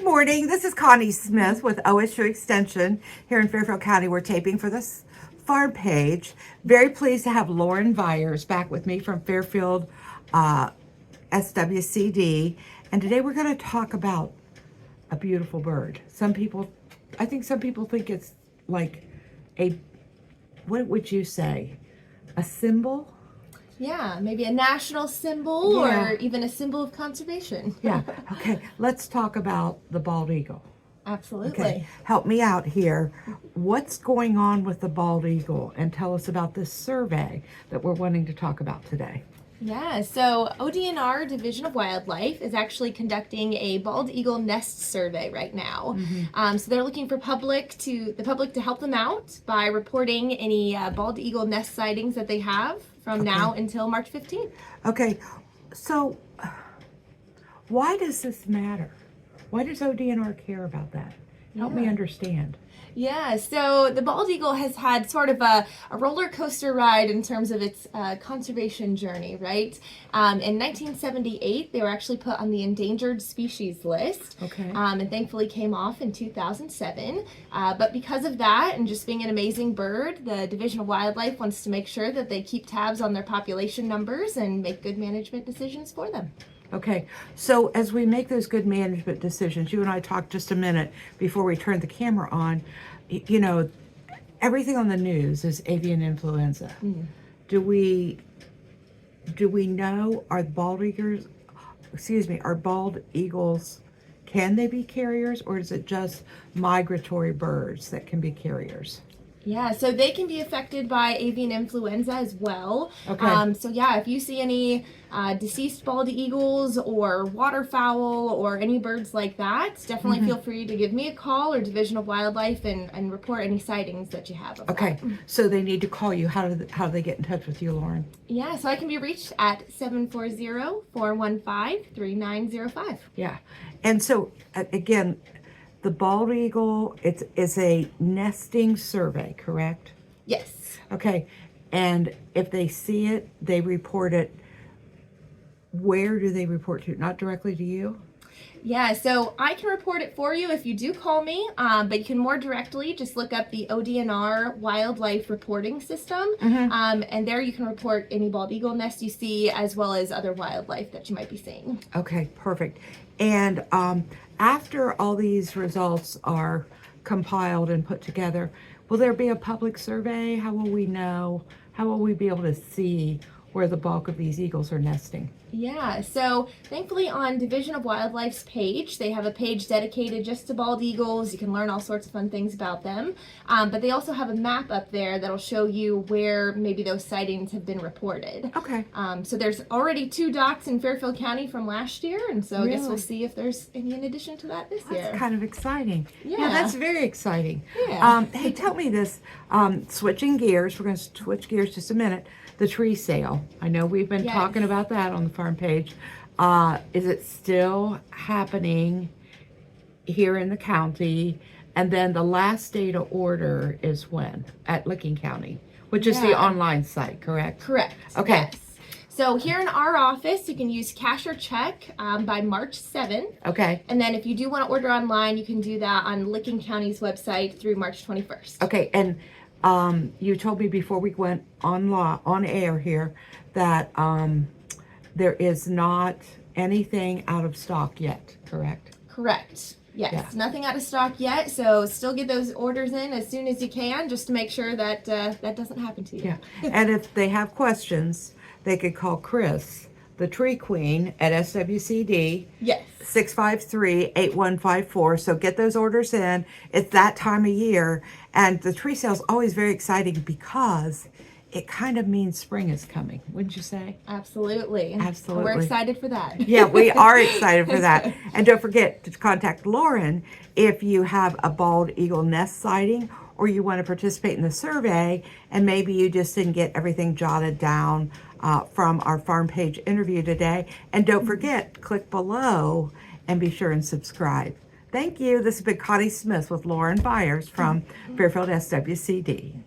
morning. This is Connie Smith with OSU Extension here in Fairfield County. We're taping for this farm page. Very pleased to have Lauren Vires back with me from Fairfield SWCD. And today we're going to talk about a beautiful bird. I think some people think it's like what would you say? A symbol? Yeah, maybe a national symbol or even a symbol of conservation. Yeah. Okay, let's talk about the bald eagle. Absolutely. Okay, help me out here. What's going on with the bald eagle? And tell us about this survey that we're wanting to talk about today. Yeah, so ODNR, Division of Wildlife, is actually conducting a bald eagle nest survey right now. So they're looking for the public to help them out by reporting any bald eagle nest sightings that they have from now until March 15th. Okay, so why does this matter? Why does ODNR care about that? Help me understand. Yeah, so the bald eagle has had sort of a roller coaster ride in terms of its conservation journey, right? In 1978, they were actually put on the endangered species list, and thankfully came off in 2007. But because of that, and just being an amazing bird, the Division of Wildlife wants to make sure that they keep tabs on their population numbers and make good management decisions for them. Okay, so as we make those good management decisions, you and I talked just a minute before we turned the camera on, you know, everything on the news is avian influenza. Do we know, are bald eagles, can they be carriers, or is it just migratory birds that can be carriers? Yeah, so they can be affected by avian influenza as well. So yeah, if you see any deceased bald eagles or waterfowl or any birds like that, definitely feel free to give me a call or Division of Wildlife and report any sightings that you have of that. So they need to call you. How do they get in touch with you, Lauren? Yeah, so I can be reached at 740-415-3905. Yeah, and so again, the bald eagle, it's a nesting survey, correct? Yes. Okay, and if they see it, they report it. Where do they report to? Not directly to you? Yeah, so I can report it for you if you do call me, but you can more directly just look up the ODNR Wildlife Reporting System, and there you can report any bald eagle nest you see, as well as other wildlife that you might be seeing. Okay, perfect. And after all these results are compiled and put together, will there be a public survey? How will we know? How will we be able to see where the bulk of these eagles are nesting? Yeah, so thankfully on Division of Wildlife's page, they have a page dedicated just to bald eagles. You can learn all sorts of fun things about them. But they also have a map up there that'll show you where maybe those sightings have been reported. Okay. So there's already 2 dots in Fairfield County from last year, and so I guess we'll see if there's any in addition to that this year. That's kind of exciting. Yeah, that's very exciting. Yeah. Hey, tell me this, switching gears, we're going to switch gears just a minute. The tree sale. I know we've been talking about that on the farm page. Is it still happening here in the county? And then the last day to order is when? At Licking County, which is the online site, correct? Correct. Okay. Yes. So here in our office, you can use cash or check by March 7th. Okay. And then if you do want to order online, you can do that on Licking County's website through March 21st. Okay, and you told me before we went on air here that there is not anything out of stock yet, correct? Correct. Yes, nothing out of stock yet, so still get those orders in as soon as you can, just to make sure that that doesn't happen to you. Yeah, and if they have questions, they could call Chris, the Tree Queen, at SWCD. Yes. 653-8154. So get those orders in. It's that time of year, and the tree sale is always very exciting because it kind of means spring is coming, wouldn't you say? Absolutely. Absolutely. We're excited for that. Yeah, we are excited for that. And don't forget to contact Lauren if you have a bald eagle nest sighting or you want to participate in the survey and maybe you just didn't get everything jotted down from our farm page interview today. And don't forget, click below and be sure and subscribe. Thank you. This has been Connie Smith with Lauren Vires from Fairfield SWCD.